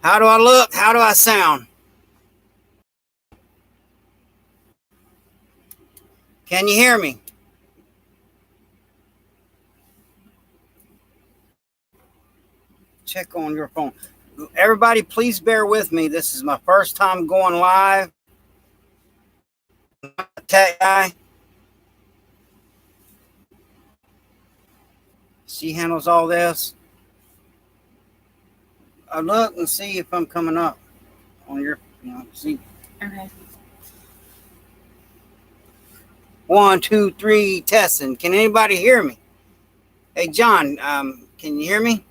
How do I look? How do I sound? Can you hear me? Check on your phone. Everybody, please bear with me. This is my first time going live. Tech guy. She handles all this. I look and see if I'm coming up on your, see. Okay. 1, 2, 3, testing. Can anybody hear me? Hey, John, can you hear me?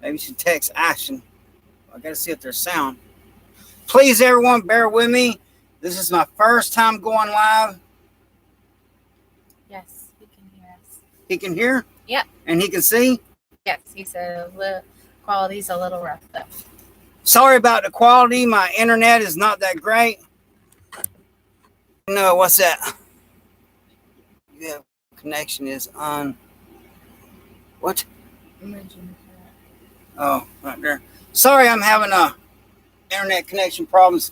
Maybe you should text Action. I got to see if there's sound. Please, everyone, bear with me. This is my first time going live. Yes, he can hear us. He can hear? Yep. And he can see? Yes, he said the quality's a little rough, though. Sorry about the quality. My internet is not that great. No, what's that? Yeah, connection is on. What? Oh, right there. Sorry, I'm having internet connection problems,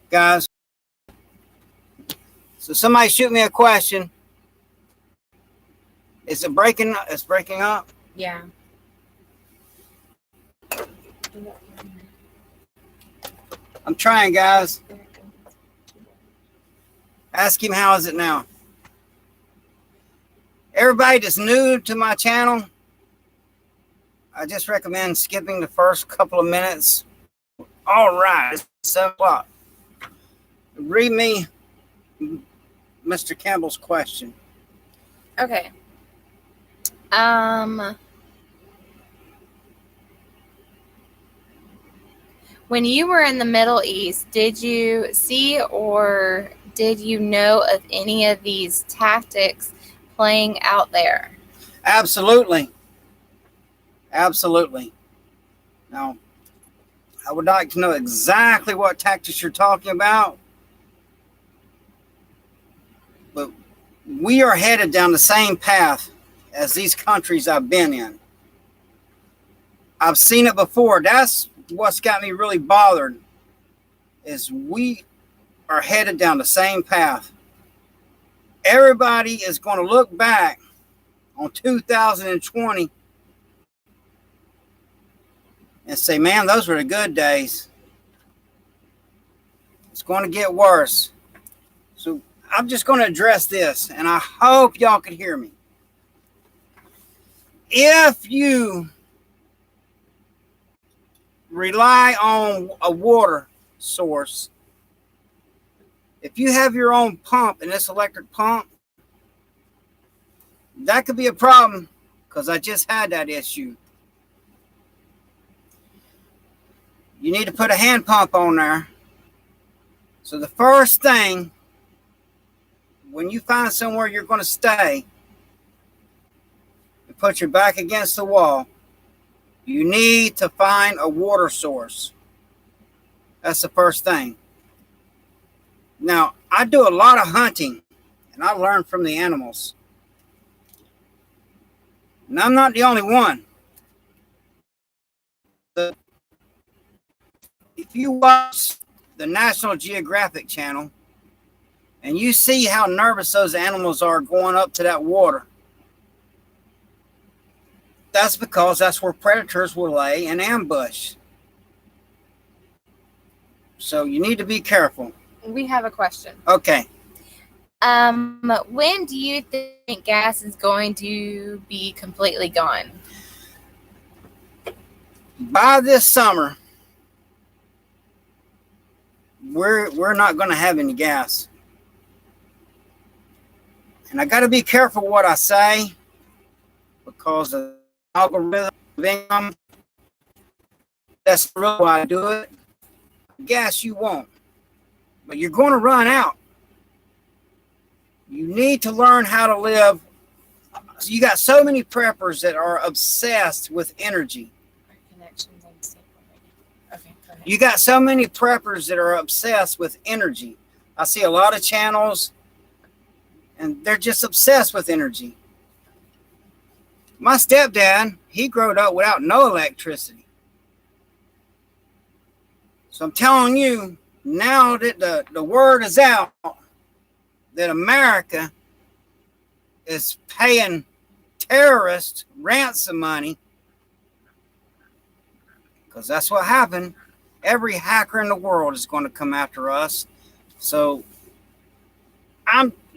guys. So somebody shoot me a question. Is it breaking? It's breaking up? Yeah. I'm trying, guys. Ask him how is it now. Everybody that's new to my channel, I just recommend skipping the first couple of minutes. All right, it's 7 o'clock. Read me Mr. Campbell's question. Okay. When you were in the Middle East, did you see or did you know of any of these tactics playing out there? Absolutely. Absolutely. Now, I would like to know exactly what tactics you're talking about. But we are headed down the same path as these countries I've been in. I've seen it before. That's what's got me really bothered, is we are headed down the same path. Everybody is going to look back on 2020 and say, man, those were the good days. It's going to get worse. So I'm just going to address this, and I hope y'all can hear me. If you rely on a water source, if you have your own pump and this electric pump, that could be a problem, because I just had that issue. You need to put a hand pump on there. So the first thing, when you find somewhere you're going to stay and put your back against the wall, you need to find a water source. That's the first thing. Now, I do a lot of hunting, and I learn from the animals. And I'm not the only one. If you watch the National Geographic channel, and you see how nervous those animals are going up to that water, that's because that's where predators will lay an ambush. So you need to be careful. We have a question. Okay. When do you think gas is going to be completely gone? By this summer, we're not going to have any gas. And I got to be careful what I say, because the algorithm, that's the real why I do it. Gas you won't, but you're going to run out. You need to learn how to live. So you got so many preppers that are obsessed with energy. Okay, go ahead. You got so many preppers that are obsessed with energy. I see a lot of channels, and they're just obsessed with energy. My stepdad, he grew up without no electricity. So I'm telling you, now that the word is out that America is paying terrorists ransom money, because that's what happened. Every hacker in the world is going to come after us. So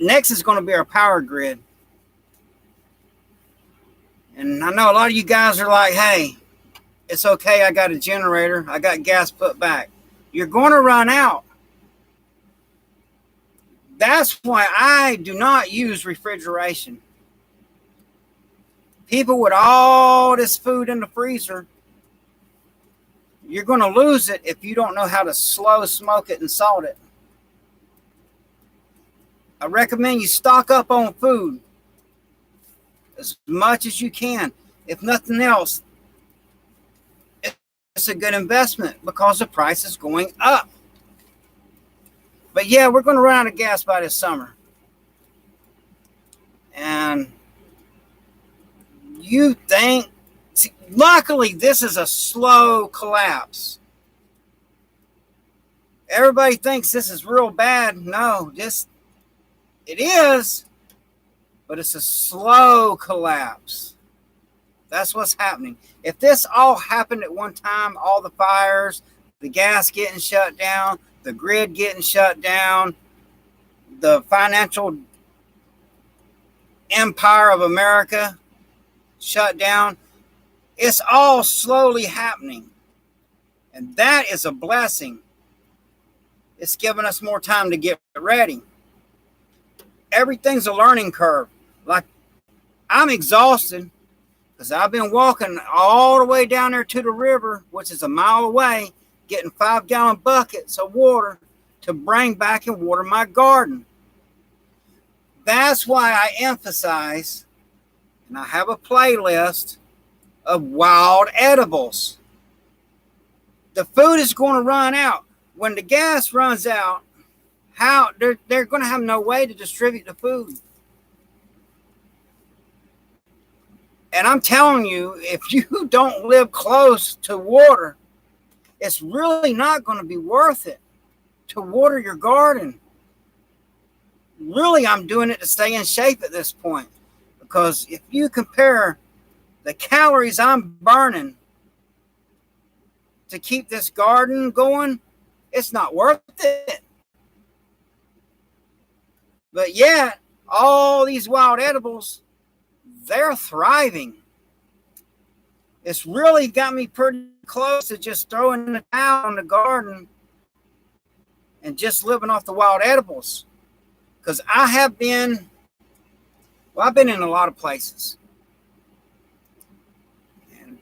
next is going to be our power grid. And I know a lot of you guys are like, hey, it's okay, I got a generator, I got gas put back. You're going to run out. That's why I do not use refrigeration. People with all this food in the freezer, you're going to lose it if you don't know how to slow smoke it and salt it. I recommend you stock up on food as much as you can. If nothing else, it's a good investment because the price is going up. But yeah, we're going to run out of gas by this summer. And you think, see, luckily this is a slow collapse. Everybody thinks this is real bad. No, it is, but it's a slow collapse. That's what's happening. If this all happened at one time, all the fires, the gas getting shut down, the grid getting shut down, the financial empire of America shut down, it's all slowly happening. And that is a blessing. It's giving us more time to get ready. Everything's a learning curve. Like, I'm exhausted because I've been walking all the way down there to the river, which is a mile away, getting 5-gallon buckets of water to bring back and water my garden. That's why I emphasize, and I have a playlist of wild edibles. The food is going to run out. When the gas runs out, they're going to have no way to distribute the food. And I'm telling you, if you don't live close to water, it's really not going to be worth it to water your garden. Really, I'm doing it to stay in shape at this point. Because if you compare the calories I'm burning to keep this garden going, it's not worth it. But yet, all these wild edibles, they're thriving. It's really got me pretty close to just throwing the towel on the garden and just living off the wild edibles. Because I've been in a lot of places. And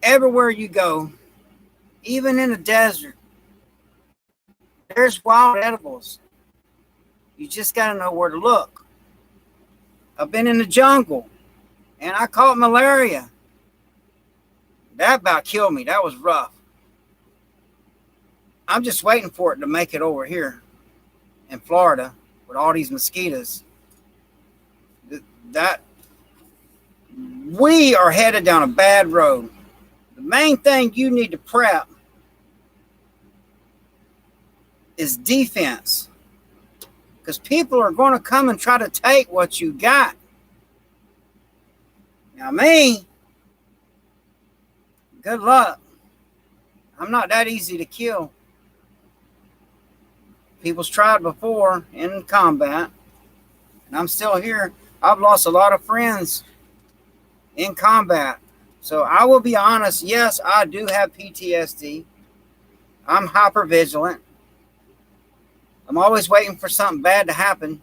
everywhere you go, even in the desert, there's wild edibles. You just got to know where to look. I've been in the jungle, and I caught malaria. That about killed me. That was rough. I'm just waiting for it to make it over here in Florida with all these mosquitoes. That we are headed down a bad road. The main thing you need to prep is defense. Because people are going to come and try to take what you got. Now me, good luck. I'm not that easy to kill. People's tried before in combat, and I'm still here. I've lost a lot of friends in combat. So I will be honest, yes, I do have PTSD. I'm hypervigilant. I'm always waiting for something bad to happen.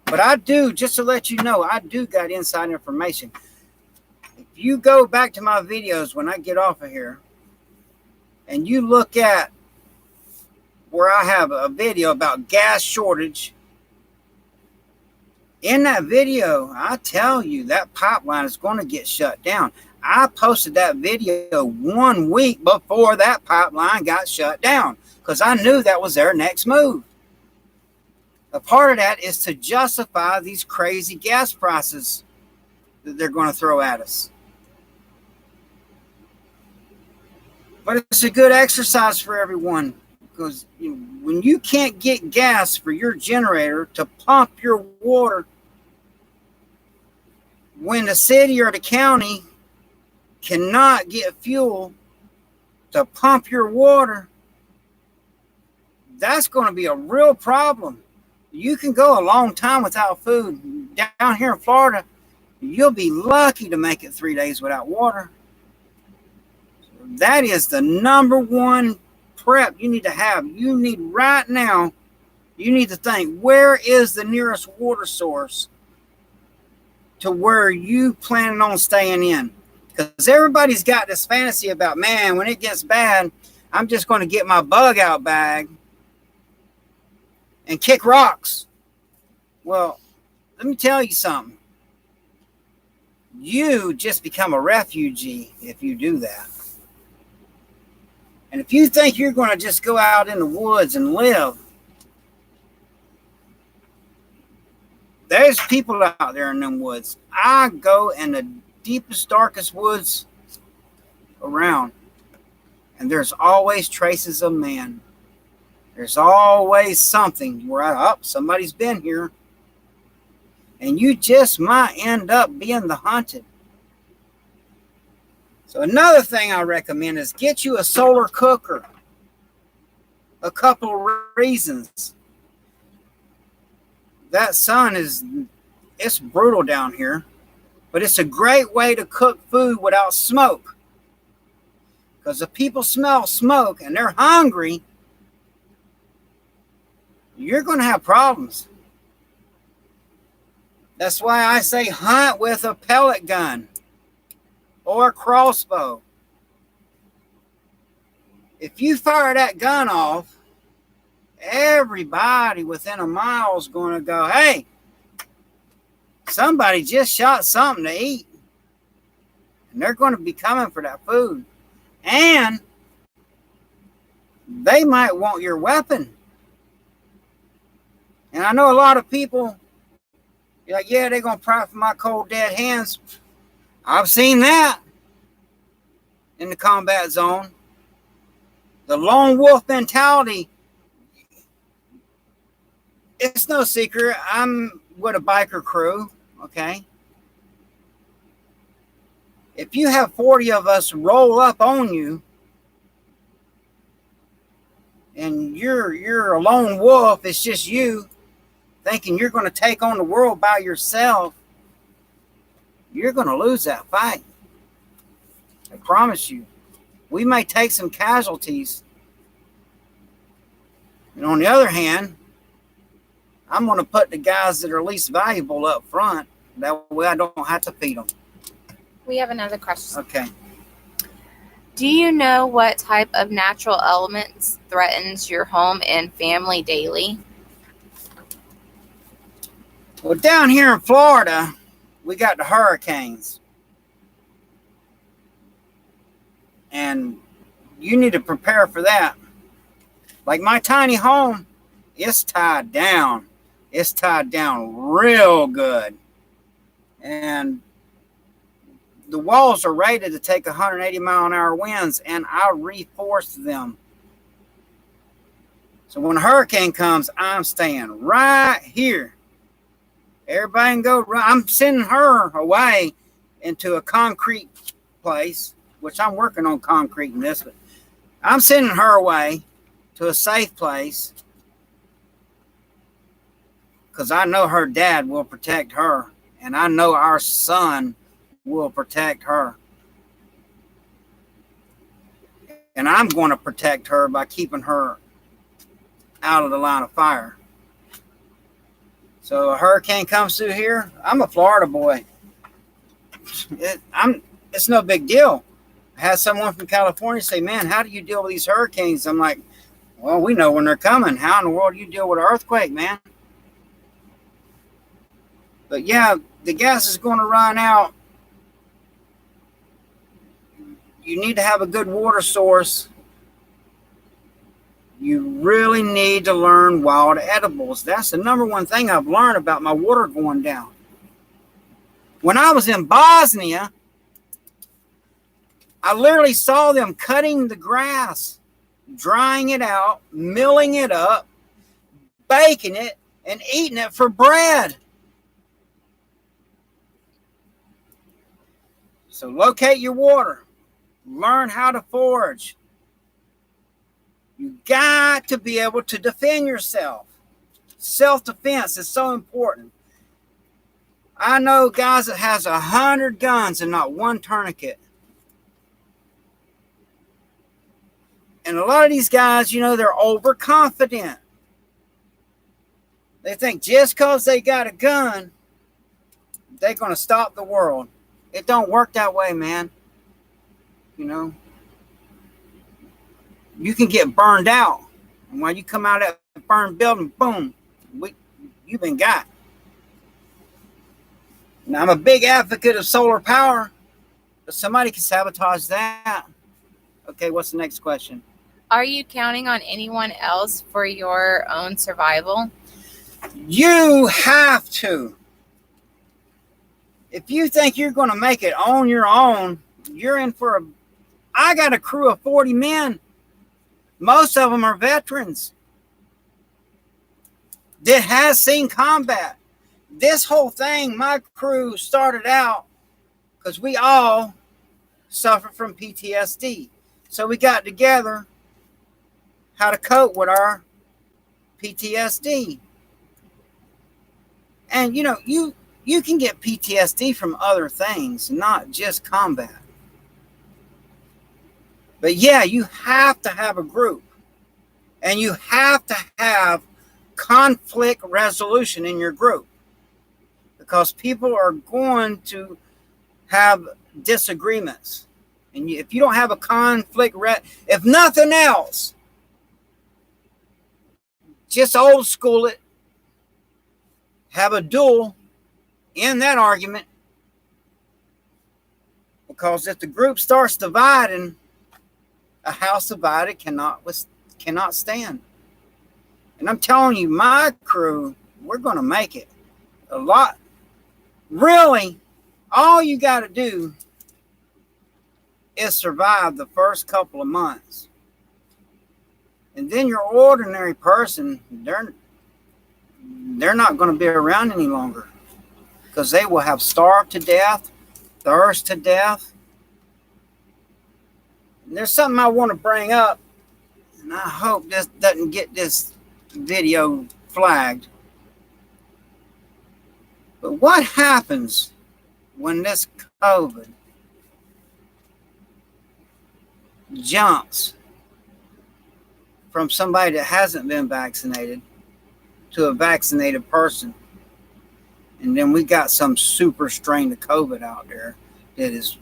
But I do, just to let you know, I do got inside information. If you go back to my videos when I get off of here, and you look at where I have a video about gas shortage, in that video, I tell you that pipeline is going to get shut down. I posted that video 1 week before that pipeline got shut down because I knew that was their next move. A part of that is to justify these crazy gas prices that they're going to throw at us. But it's a good exercise for everyone, because when you can't get gas for your generator to pump your water, when the city or the county cannot get fuel to pump your water, that's going to be a real problem. You can go a long time without food. Down here in Florida, you'll be lucky to make it 3 days without water. That is the number one prep you need to have. You need right now, you need to think, where is the nearest water source to where you planning on staying in? Because everybody's got this fantasy about, man, when it gets bad, I'm just going to get my bug out bag and kick rocks. Well, let me tell you something. You just become a refugee if you do that. And if you think you're going to just go out in the woods and live, there's people out there in them woods. I go in the deepest, darkest woods around, and there's always traces of man. There's always something where somebody's been here, and you just might end up being the hunted. So another thing I recommend is get you a solar cooker. A couple of reasons. That sun it's brutal down here, but it's a great way to cook food without smoke. Because if people smell smoke and they're hungry, you're going to have problems. That's why I say hunt with a pellet gun or a crossbow. If you fire that gun off, everybody within a mile is going to go, hey, somebody just shot something to eat. And they're going to be coming for that food. And they might want your weapon. And I know a lot of people, you're like, yeah, they're going to pry from my cold, dead hands. I've seen that in the combat zone. The lone wolf mentality. It's no secret. I'm with a biker crew, okay? If you have 40 of us roll up on you, and you're a lone wolf, it's just you, thinking you're going to take on the world by yourself, you're going to lose that fight. I promise you. We may take some casualties. And on the other hand, I'm going to put the guys that are least valuable up front. That way I don't have to feed them. We have another question. Okay. Do you know what type of natural elements threatens your home and family daily? Well, down here in Florida, we got the hurricanes. And you need to prepare for that. Like my tiny home, it's tied down. It's tied down real good. And the walls are rated to take 180 mile an hour winds, and I reinforced them. So when a hurricane comes, I'm staying right here. Everybody can go. I'm sending her away into a concrete place, which I'm working on concrete in this, but I'm sending her away to a safe place because I know her dad will protect her, and I know our son will protect her. And I'm going to protect her by keeping her out of the line of fire. So a hurricane comes through here, I'm a Florida boy. It's no big deal. I had someone from California say, man, how do you deal with these hurricanes? I'm like, well, we know when they're coming. How in the world do you deal with an earthquake, man? But yeah, the gas is going to run out. You need to have a good water source. You really need to learn wild edibles. That's the number one thing I've learned about my water going down. When I was in Bosnia, I literally saw them cutting the grass, drying it out, milling it up, baking it, and eating it for bread. So locate your water. Learn how to forage. You got to be able to defend yourself. Self-defense is so important. I know guys that has 100 guns and not one tourniquet. And a lot of these guys, they're overconfident. They think just because they got a gun, they're going to stop the world. It don't work that way, man. You can get burned out. And when you come out of that burned building, boom, you've been got. Now, I'm a big advocate of solar power, but somebody can sabotage that. Okay, what's the next question? Are you counting on anyone else for your own survival? You have to. If you think you're going to make it on your own, you're in for I got a crew of 40 men. Most of them are veterans that has seen combat. This whole thing, my crew started out because we all suffer from PTSD. So we got together how to cope with our PTSD. And you can get PTSD from other things, not just combat. But yeah, you have to have a group. And you have to have conflict resolution in your group. Because people are going to have disagreements. And if you don't have a conflict, if nothing else, just old school it. Have a duel in that argument. Because if the group starts dividing, a house divided cannot stand. And I'm telling you, my crew, we're going to make it. A lot. Really, all you got to do is survive the first couple of months. And then your ordinary person, they're not going to be around any longer. Because they will have starved to death, thirst to death. And there's something I want to bring up, and I hope this doesn't get this video flagged. But what happens when this COVID jumps from somebody that hasn't been vaccinated to a vaccinated person? And then we got some super strain of COVID out there that is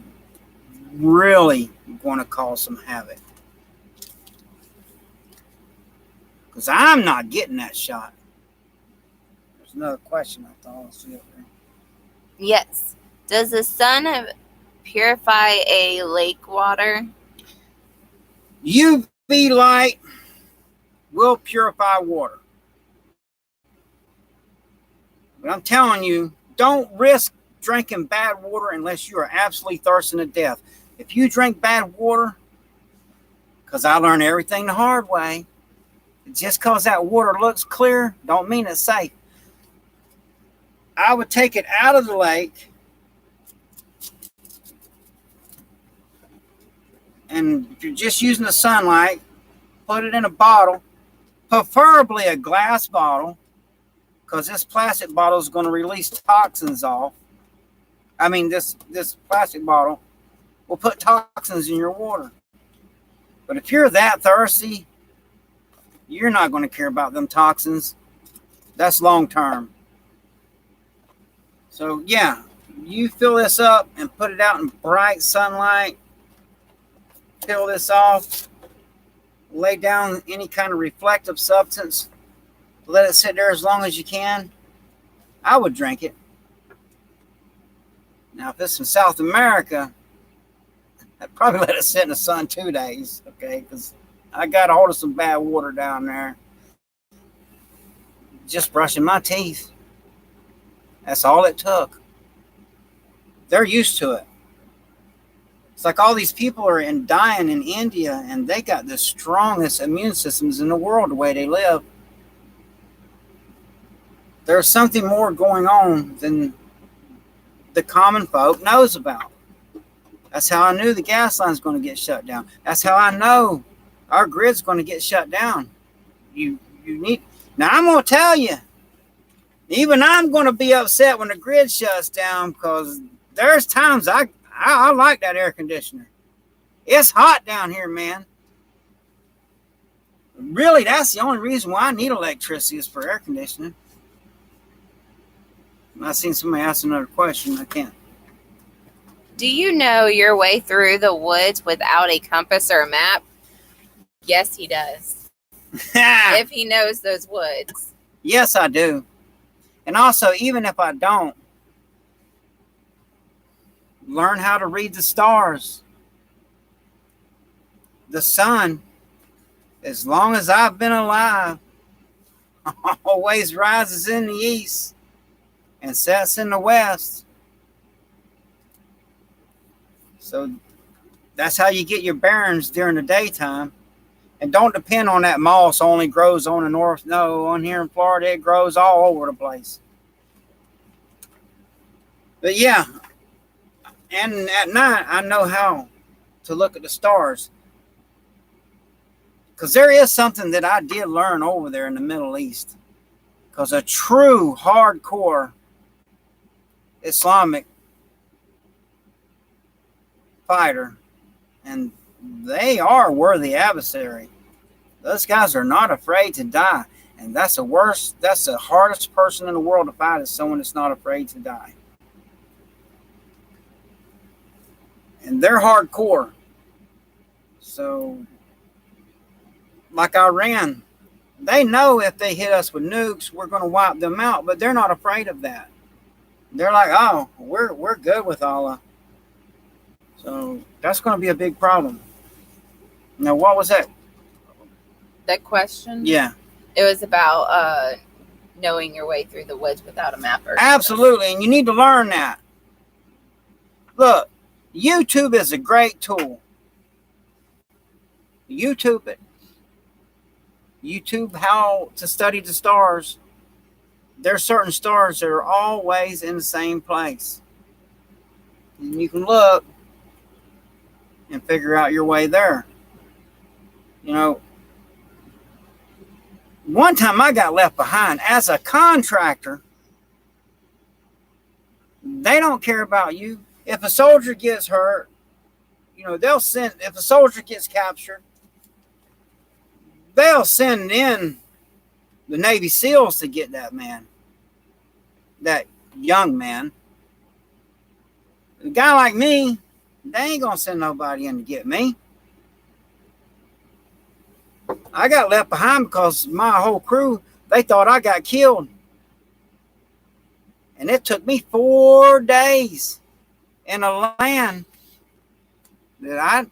really going to cause some havoc. Because I'm not getting that shot. There's another question I thought I'd see up there. Yes. Does the sun purify a lake water? UV light will purify water. But I'm telling you, don't risk drinking bad water unless you are absolutely thirsting to death. If you drink bad water, because I learned everything the hard way, just because that water looks clear, don't mean it's safe. I would take it out of the lake and if you're just using the sunlight, put it in a bottle, preferably a glass bottle, because this plastic bottle is going to release toxins off. I mean, this plastic bottle will put toxins in your water. But if you're that thirsty, you're not going to care about them toxins. That's long term. So yeah, you fill this up and put it out in bright sunlight. Peel this off. Lay down any kind of reflective substance. Let it sit there as long as you can. I would drink it. Now, if it's from South America, I'd probably let it sit in the sun 2 days, okay? Because I got a hold of some bad water down there. Just brushing my teeth. That's all it took. They're used to it. It's like all these people are dying in India, and they got the strongest immune systems in the world the way they live. There's something more going on than the common folk knows about. That's how I knew the gas line's going to get shut down. That's how I know our grid's going to get shut down. You need. Now I'm going to tell you, even I'm going to be upset when the grid shuts down, because there's times I like that air conditioner. It's hot down here, man. Really, that's the only reason why I need electricity is for air conditioning. I've seen somebody ask another question. I can't. Do you know your way through the woods without a compass or a map? Yes, he does. If he knows those woods. Yes, I do. And also, even if I don't, learn how to read the stars. The sun, as long as I've been alive, always rises in the east and sets in the west. So that's how you get your bearings during the daytime. And don't depend on that moss only grows on the north. No, on here in Florida, it grows all over the place. But yeah, and at night, I know how to look at the stars. Because there is something that I did learn over there in the Middle East. Because a true hardcore Islamic fighter, and they are worthy adversary. Those guys are not afraid to die. And that's the hardest person in the world to fight, is someone that's not afraid to die. And they're hardcore. So, like Iran, they know if they hit us with nukes, we're going to wipe them out, but they're not afraid of that. They're like, oh, we're good with Allah. So that's going to be a big problem. Now, what was that? That question? Yeah. It was about knowing your way through the woods without a map or Absolutely, and you need to learn that. Look, YouTube is a great tool. YouTube it. YouTube how to study the stars. There are certain stars that are always in the same place. And you can look and figure out your way there. You know, one time I got left behind as a contractor. They don't care about you. If a soldier gets hurt, you know, if a soldier gets captured, they'll send in the Navy SEALs to get that man, that young man. A guy like me, they ain't gonna send nobody in to get me. I got left behind because my whole crew, they thought I got killed. And it took me 4 days in a land that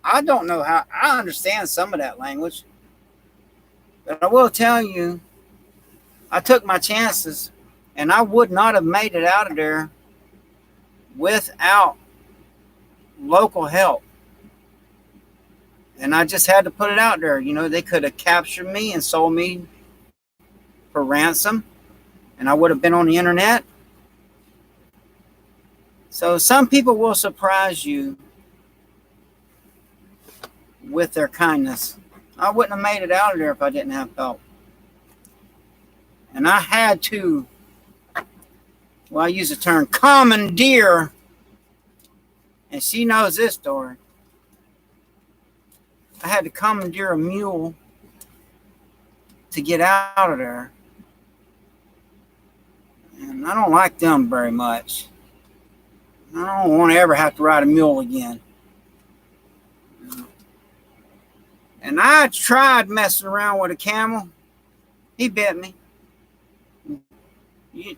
I don't know how. I understand some of that language. But I will tell you, I took my chances, and I would not have made it out of there without local help. And I just had to put it out there. You know, they could have captured me and sold me for ransom, and I would have been on the internet. So some people will surprise you with their kindness. I wouldn't have made it out of there if I didn't have help. And I had to, well, I use the term commandeer, and she knows this story. I had to commandeer a mule to get out of there. And I don't like them very much. I don't want to ever have to ride a mule again. And I tried messing around with a camel. He bit me.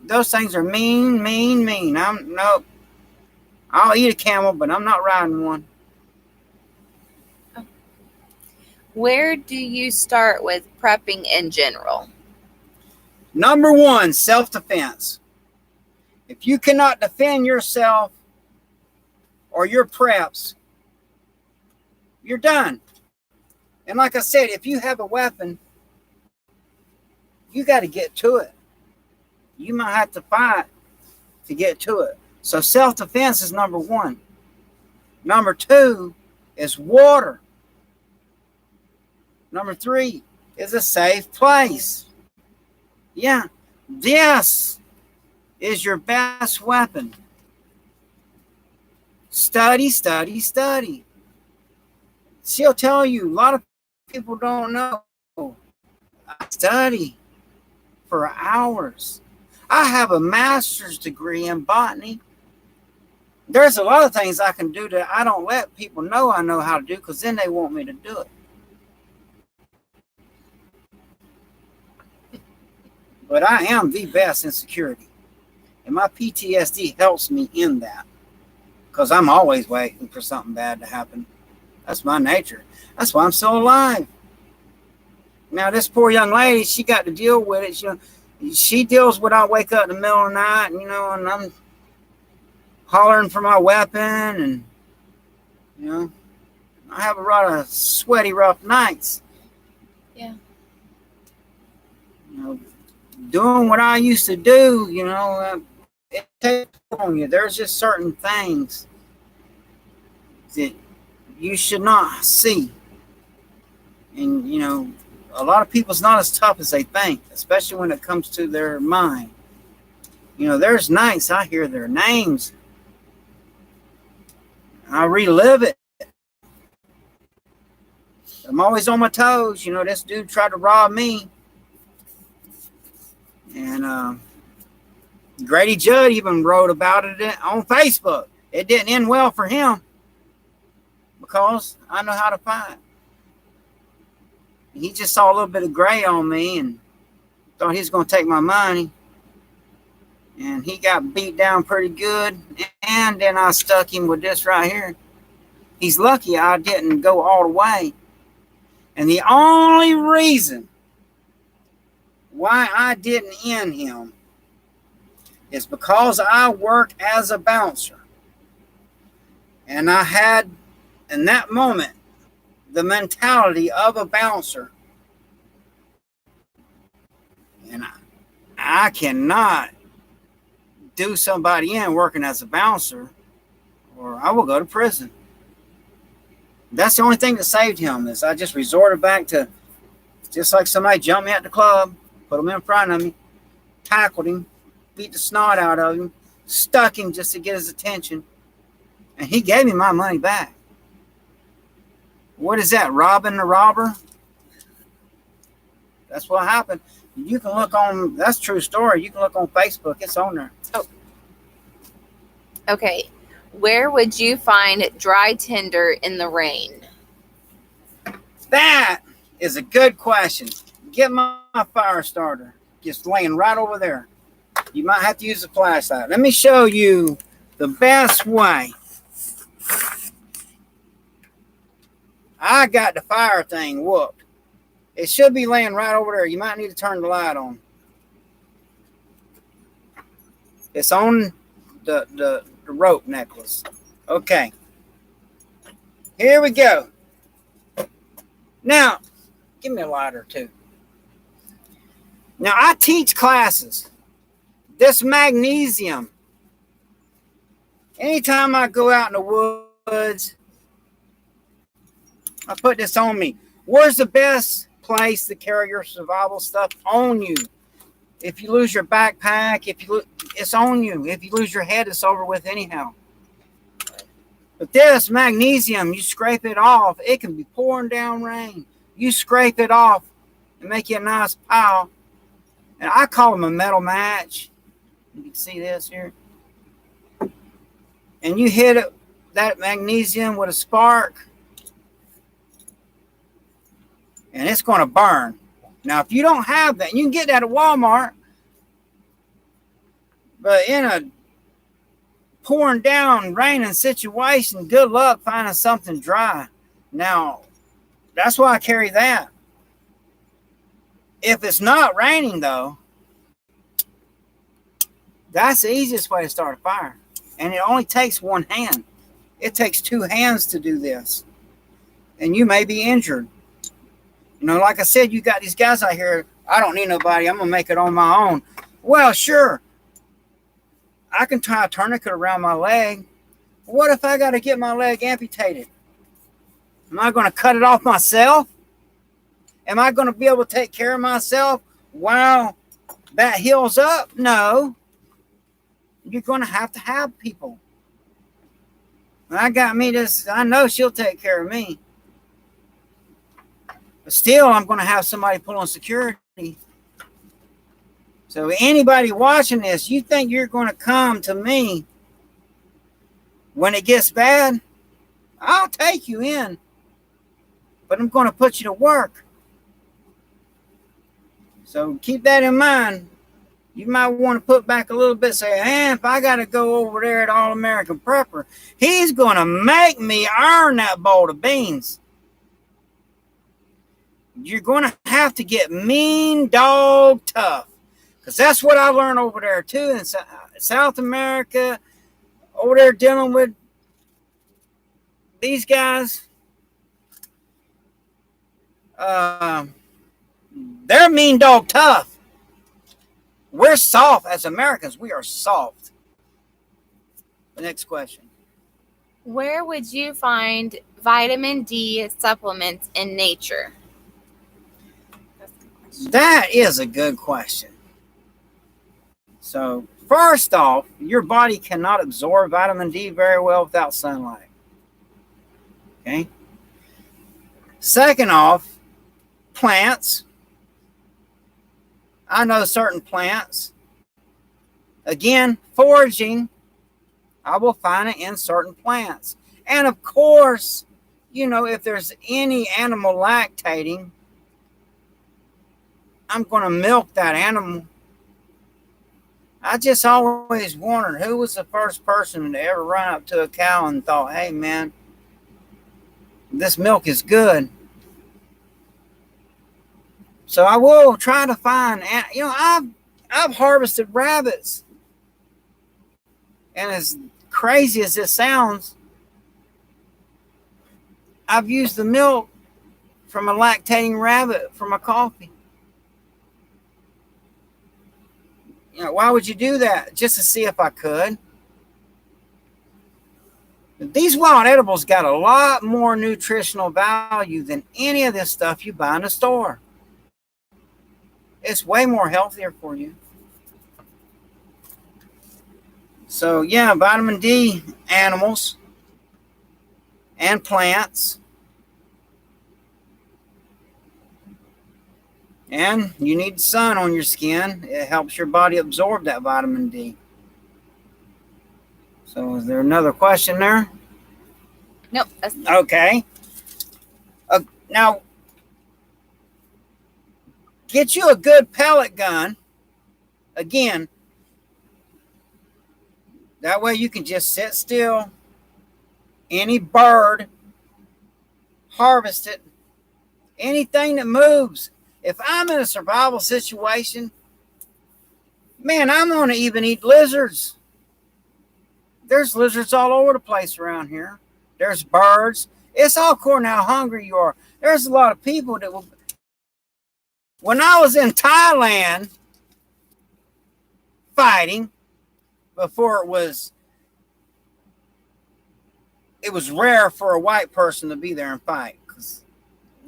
Those things are mean, mean, mean. Nope. I'll eat a camel, but I'm not riding one. Where do you start with prepping in general? Number one, self-defense. If you cannot defend yourself or your preps, you're done. And like I said, if you have a weapon, you got to get to it. You might have to fight to get to it. So self-defense is number one. Number two is water. Number three is a safe place. Yeah, this is your best weapon. Study, study, study. She'll tell you, a lot of people don't know. I study for hours. I have a master's degree in botany. There's a lot of things I can do that I don't let people know I know how to do, because then they want me to do it. But I am the best in security. And my PTSD helps me in that, because I'm always waiting for something bad to happen. That's my nature. That's why I'm still alive. Now, this poor young lady, she got to deal with it. She deals with, I wake up in the middle of the night, and I'm hollering for my weapon, and, I have a lot of sweaty, rough nights. Yeah. Doing what I used to do, it takes on you. There's just certain things that you should not see. And, a lot of people's not as tough as they think, especially when it comes to their mind. There's nights I hear their names. I relive it. I'm always on my toes. This dude tried to rob me. And Grady Judd even wrote about it on Facebook. It didn't end well for him, because I know how to fight. He just saw a little bit of gray on me and thought he was going to take my money. And he got beat down pretty good. And then I stuck him with this right here. He's lucky I didn't go all the way. And the only reason why I didn't end him is because I work as a bouncer. And I had, in that moment, the mentality of a bouncer. And I cannot do somebody in working as a bouncer, or I will go to prison. That's the only thing that saved him, is I just resorted back to, just like somebody jumped me at the club, put him in front of me, tackled him, beat the snot out of him, stuck him just to get his attention, and he gave me my money back. What is that, robbing the robber? That's what happened. You can look on, that's a true story. You can look on Facebook. It's on there. Oh. Okay. Where would you find dry tinder in the rain? That is a good question. Get my fire starter. Just laying right over there. You might have to use a flashlight. Let me show you the best way. I got the fire thing whooped. It should be laying right over there. You might need to turn the light on. It's on the rope necklace. Okay. Here we go. Now, give me a lighter too. Now, I teach classes. This magnesium, anytime I go out in the woods, I put this on me. Where's the best place to carry your survival stuff? On you. If you lose your backpack, it's on you. If you lose your head, it's over with anyhow. But this magnesium, you scrape it off. It can be pouring down rain. You scrape it off and make you a nice pile. And I call them a metal match. You can see this here. And you hit it, that magnesium with a spark, and it's going to burn. Now, if you don't have that, you can get that at Walmart. But in a pouring down, raining situation, good luck finding something dry. Now, That's why I carry that. If it's not raining, though, that's the easiest way to start a fire. And it only takes one hand. It takes two hands to do this. And you may be injured. You know, like I said, you got these guys out here, I don't need nobody, I'm going to make it on my own. Well, sure, I can tie a tourniquet around my leg. What if I got to get my leg amputated? Am I going to cut it off myself? Am I going to be able to take care of myself while that heals up? No. You're going to have people. I got me this, I know she'll take care of me. But still, I'm going to have somebody pull on security. So anybody watching this, you think you're going to come to me when it gets bad? I'll take you in. But I'm going to put you to work. So keep that in mind. You might want to put back a little bit, say, hey, if I got to go over there at All American Prepper, he's going to make me earn that bowl of beans. You're going to have to get mean dog tough. Because that's what I learned over there, too, in South America, over there dealing with these guys. They're mean dog tough. We're soft as Americans. We are soft. The next question. Where would you find vitamin D supplements in nature? That is a good question. So, first off, your body cannot absorb vitamin D very well without sunlight. Okay? Second off, plants. I know certain plants. Again, foraging, I will find it in certain plants. And of course, you know, if there's any animal lactating, I'm going to milk that animal. I just always wondered who was the first person to ever run up to a cow and thought, hey, man, this milk is good. So I will try to find, you know, I've harvested rabbits. And as crazy as this sounds, I've used the milk from a lactating rabbit for my coffee. You know, why would you do that? Just to see if I could. These wild edibles got a lot more nutritional value than any of this stuff you buy in the store. It's way more healthier for you. So, yeah, vitamin D, animals, and plants. And you need sun on your skin. It helps your body absorb that vitamin D. So, is there another question there? Nope. Okay. Now, get you a good pellet gun. Again, that way you can just sit still. Any bird, harvest it. Anything that moves. If I'm in a survival situation, man, I'm going to even eat lizards. There's lizards all over the place around here. There's birds. It's all according to how hungry you are. There's a lot of people that will. When I was in Thailand fighting, before it was rare for a white person to be there and fight. Because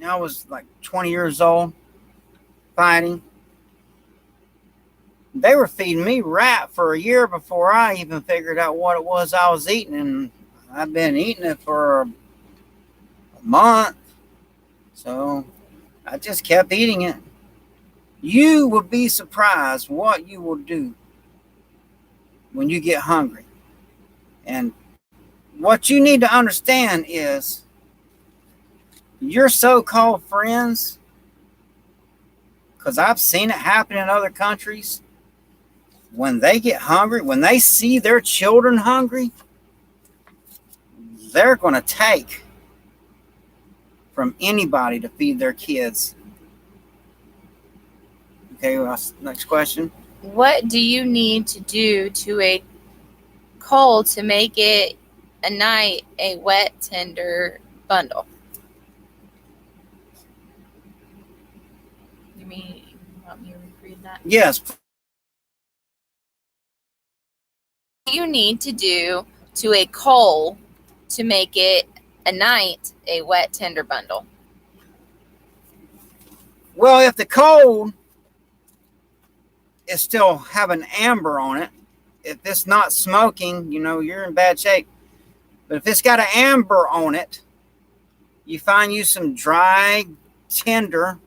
I was like 20 years old fighting. They were feeding me rat for a year before I even figured out what it was I was eating. And I've been eating it for a month. So I just kept eating it. You will be surprised what you will do when you get hungry. And what you need to understand is your so-called friends, because I've seen it happen in other countries, when they get hungry, when they see their children hungry, they're going to take from anybody to feed their kids. Okay, next question. What do you need to do to a coal to make it a night a wet, tender bundle? You want me to read that? Yes. What do you need to do to a coal to make it a night a wet, tender bundle? Well, if the coal is still having amber on it, if it's not smoking, you're in bad shape. But if it's got an amber on it, you find you some dry tinder,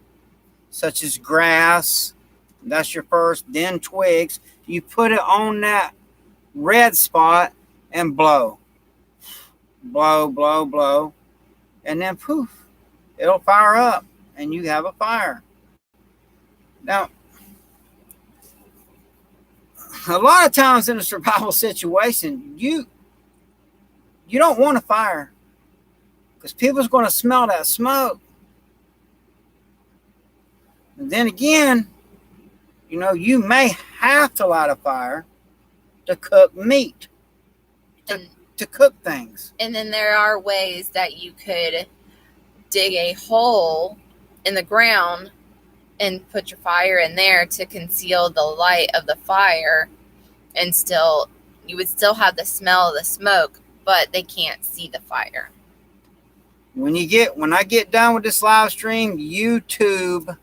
such as grass. That's your first, then twigs. You put it on that red spot and blow. Blow, blow, blow. And then poof, it'll fire up and you have a fire. Now, a lot of times in a survival situation, you don't want a fire because people's going to smell that smoke. And then again, you may have to light a fire to cook meat, to cook things. And then there are ways that you could dig a hole in the ground and put your fire in there to conceal the light of the fire, and you would still have the smell of the smoke, but they can't see the fire. When I get done with this live stream, YouTube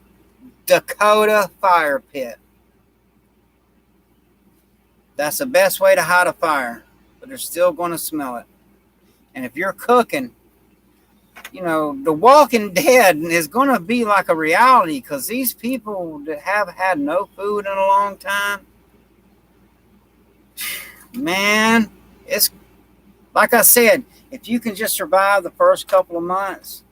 Dakota fire pit. That's the best way to hide a fire, but they're still going to smell it. And if you're cooking, The Walking Dead is going to be like a reality because these people that have had no food in a long time, man, it's like I said, if you can just survive the first couple of months,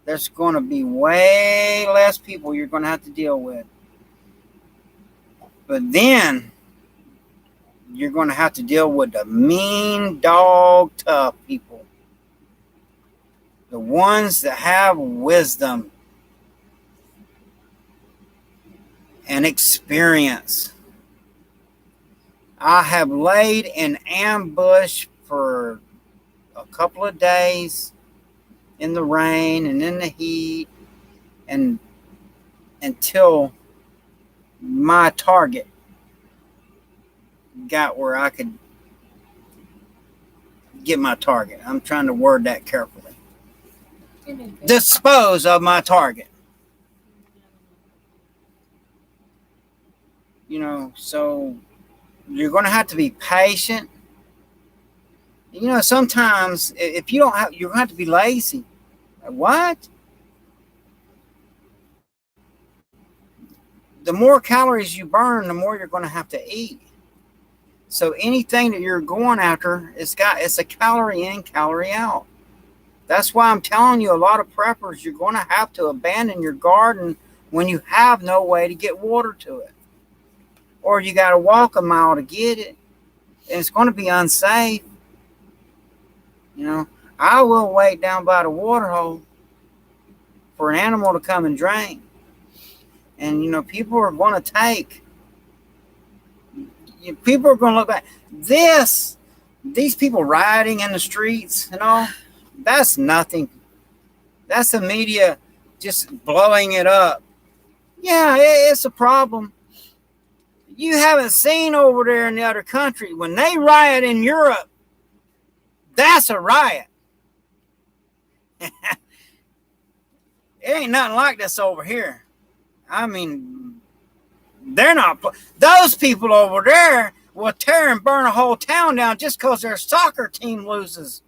there's going to be way less people you're going to have to deal with. But then you're going to have to deal with the mean, dog, tough people. The ones that have wisdom and experience. I have laid in ambush for a couple of days in the rain and in the heat and until my target got where I could get my target. I'm trying to word that carefully. Dispose of my target. So you're going to have to be patient. Sometimes if you don't have, you're going to have to be lazy. What? The more calories you burn, the more you're going to have to eat. So anything that you're going after, it's a calorie in, calorie out. That's why I'm telling you, a lot of preppers, you're going to have to abandon your garden when you have no way to get water to it. Or you got to walk a mile to get it. And it's going to be unsafe. I will wait down by the water hole for an animal to come and drink. And, people are going to people are going to look back. These people rioting in the streets and all, that's nothing. That's the media just blowing it up. Yeah, it's a problem. You haven't seen over there in the other country, when they riot in Europe, that's a riot. It ain't nothing like this over here. I mean, they're not. Those people over there will tear and burn a whole town down just because their soccer team loses.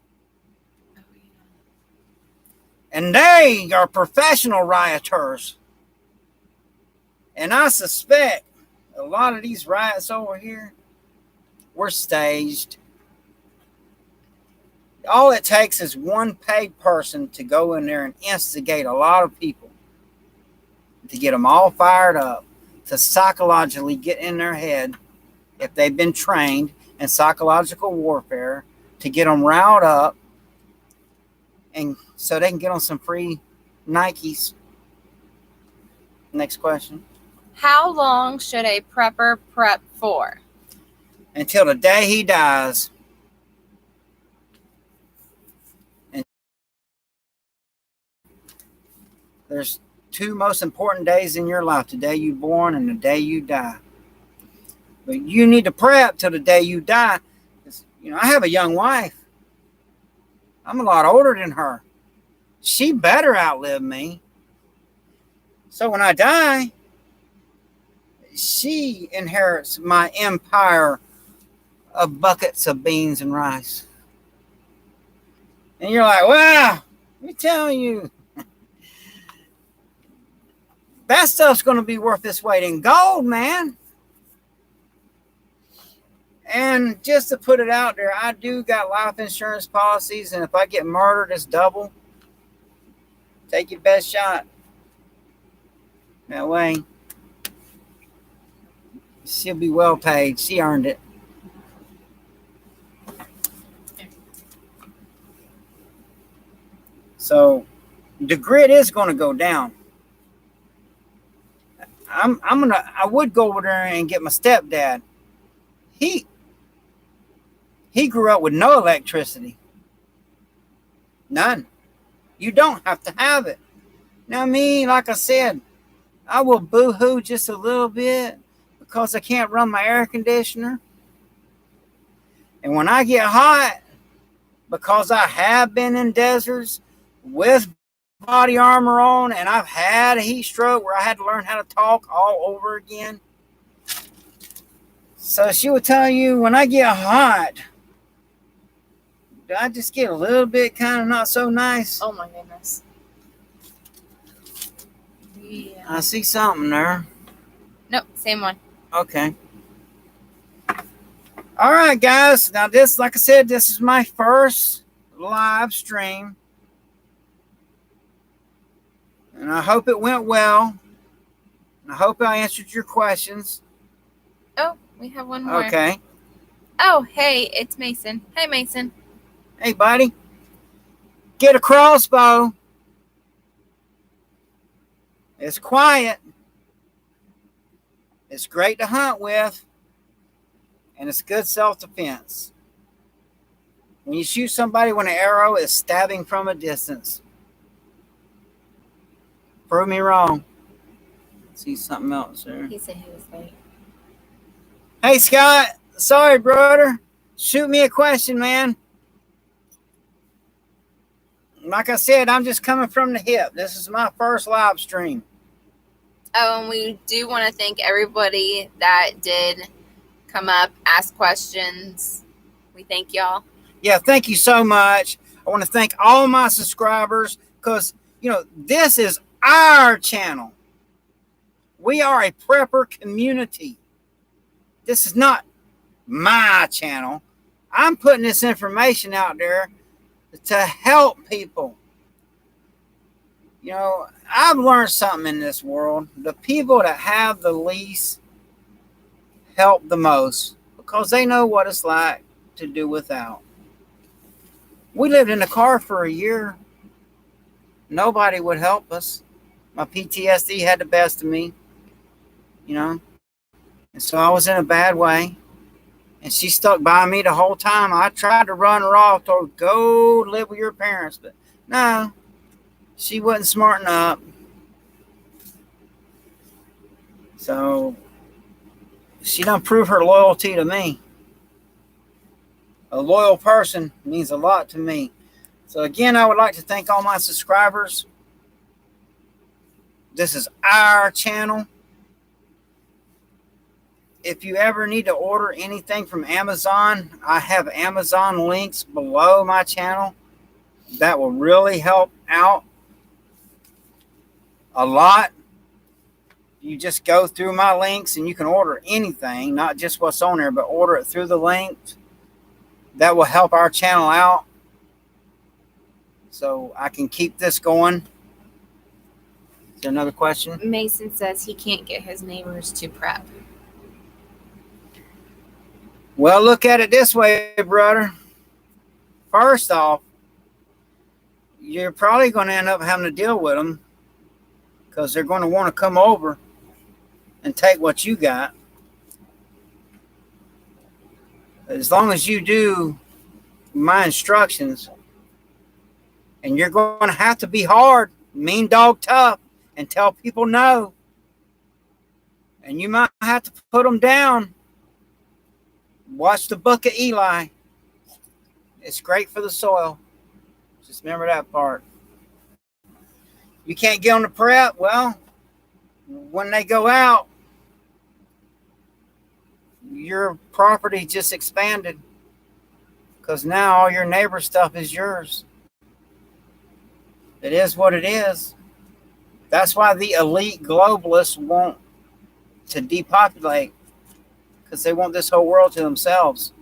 And they are professional rioters. And I suspect a lot of these riots over here were staged. All it takes is one paid person to go in there and instigate a lot of people to get them all fired up, to psychologically get in their head, if they've been trained in psychological warfare, to get them riled up and so they can get on some free Nikes. Next question. How long should a prepper prep for? Until the day he dies. And there's two most important days in your life: the day you're born and the day you die. But you need to prep till the day you die. I have a young wife. I'm a lot older than her. She better outlive me. So when I die, she inherits my empire of buckets of beans and rice. And you're like, wow, I'm telling you, that stuff's going to be worth its weight in gold, man. And just to put it out there, I do got life insurance policies, and if I get murdered, it's double. Take your best shot. That way, she'll be well paid. She earned it. So the grid is going to go down. I would go over there and get my stepdad. He grew up with no electricity. None. You don't have to have it. Now me, like I said, I will boo-hoo just a little bit because I can't run my air conditioner. And when I get hot, because I have been in deserts with body armor on, and I've had a heat stroke where I had to learn how to talk all over again. So she will tell you, when I get hot, I just get a little bit kind of not so nice. Oh my goodness. Yeah. I see something there. Nope, same one. Okay. All right, guys. Now this, like I said, this is my first live stream. And I hope it went well. And I hope I answered your questions. Oh, we have one more. Okay. Oh, hey, it's Mason. Hey, Mason. Hey, buddy. Get a crossbow. It's quiet. It's great to hunt with. And it's good self-defense. When you shoot somebody with an arrow, it's stabbing from a distance. Prove me wrong. See something else there. He said he was late. Hey, Scott. Sorry, brother. Shoot me a question, man. Like I said, I'm just coming from the hip. This is my first live stream. Oh, and we do want to thank everybody that did come up, ask questions. We thank y'all. Yeah, thank you so much. I want to thank all my subscribers because, this is our channel. We are a prepper community. This is not my channel. I'm putting this information out there to help people. I've learned something in this world. The people that have the least help the most because they know what it's like to do without. We lived in a car for a year. Nobody would help us. My PTSD had the best of me, and so I was in a bad way. And she stuck by me the whole time. I tried to run her off, told her, go live with your parents. But no, she wasn't smart enough. So she done proved her loyalty to me. A loyal person means a lot to me. So again, I would like to thank all my subscribers. This is our channel. If you ever need to order anything from Amazon, I have Amazon links below my channel. That will really help out a lot. You just go through my links and you can order anything, not just what's on there, but order it through the links. That will help our channel out so I can keep this going. Is there another question? Mason says he can't get his neighbors to prep. Well, look at it this way, brother. First off, you're probably going to end up having to deal with them because they're going to want to come over and take what you got. As long as you do my instructions, and you're going to have to be hard, mean dog tough, and tell people no. And you might have to put them down. Watch the Book of Eli. It's great for the soil. Just remember that part. You can't get on the prep? Well, when they go out, your property just expanded because now all your neighbor stuff is yours. It is what it is. That's why the elite globalists want to depopulate, because they want this whole world to themselves.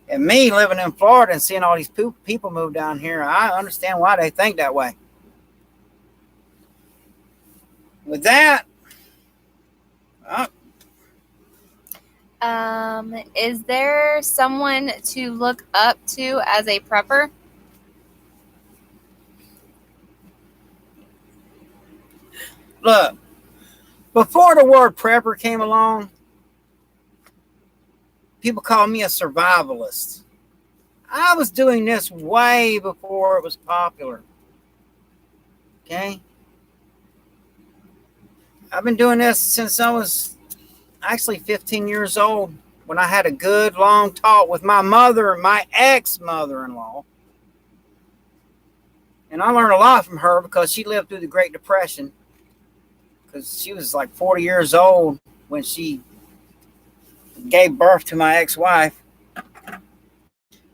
And me living in Florida and seeing all these people move down here, I understand why they think that way. With that, is there someone to look up to as a prepper? look, before the word prepper came along, people called me a survivalist. I was doing this way before it was popular. Okay? I've been doing this since I was actually 15 years old, when I had a good long talk with my mother, my ex-mother-in-law. And I learned a lot from her because she lived through the Great Depression. Because she was like 40 years old when she gave birth to my ex-wife.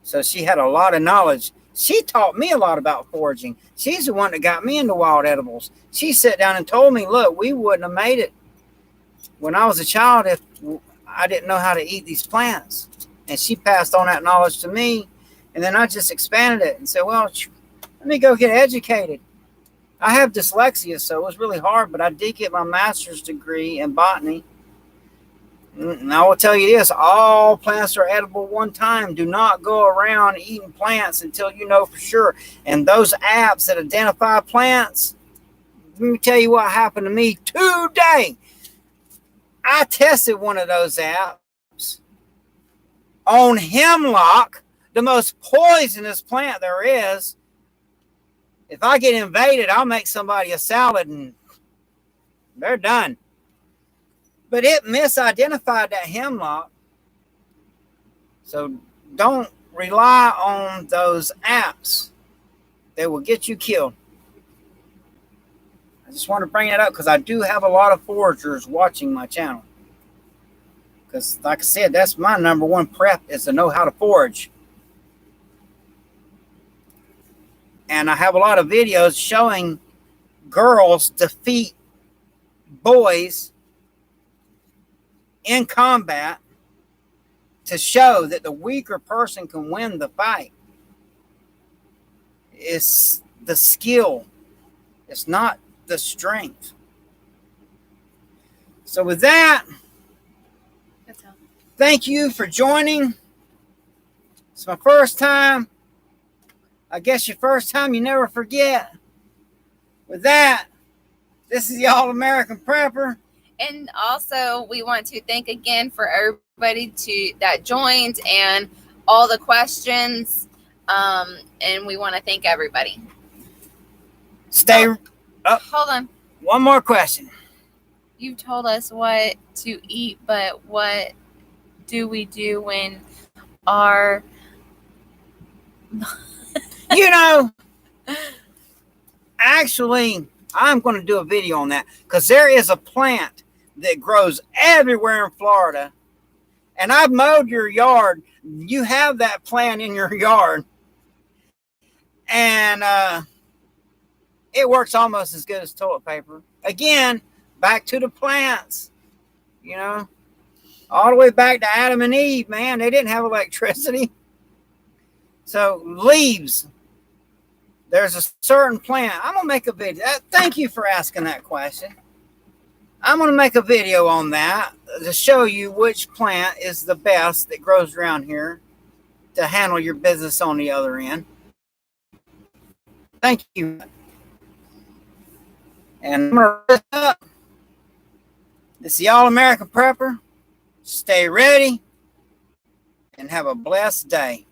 So she had a lot of knowledge. She taught me a lot about foraging. She's the one that got me into wild edibles. She sat down and told me, look, we wouldn't have made it when I was a child if I didn't know how to eat these plants. And she passed on that knowledge to me. And then I just expanded it and said, well, let me go get educated. I have dyslexia, so it was really hard, but I did get my master's degree in botany. And I will tell you this, all plants are edible one time. Do not go around eating plants until you know for sure. And those apps that identify plants, let me tell you what happened to me today. I tested one of those apps on hemlock, the most poisonous plant there is. If I get invaded, I'll make somebody a salad and they're done. But it misidentified that hemlock. So don't rely on those apps. They will get you killed. I just want to bring it up because I do have a lot of foragers watching my channel. Because like I said, that's my number one prep, is to know how to forage. And I have a lot of videos showing girls defeat boys in combat to show that the weaker person can win the fight. It's the skill. It's not the strength. So with that, thank you for joining. It's my first time. I guess your first time, you never forget. With that, this is the All-American Prepper. And also, we want to thank again for everybody that joined and all the questions. And we want to thank everybody. Stay up. Hold on. One more question. You told us what to eat, but what do we do when our... You know, actually, I'm going to do a video on that because there is a plant that grows everywhere in Florida. And I've mowed your yard. You have that plant in your yard. And it works almost as good as toilet paper. Again, back to the plants. You know, all the way back to Adam and Eve, man. They didn't have electricity. So leaves. There's a certain plant. I'm going to make a video. Thank you for asking that question. I'm going to make a video on that to show you which plant is the best that grows around here to handle your business on the other end. Thank you. And I'm going to wrap up. This is the All-American Prepper. Stay ready and have a blessed day.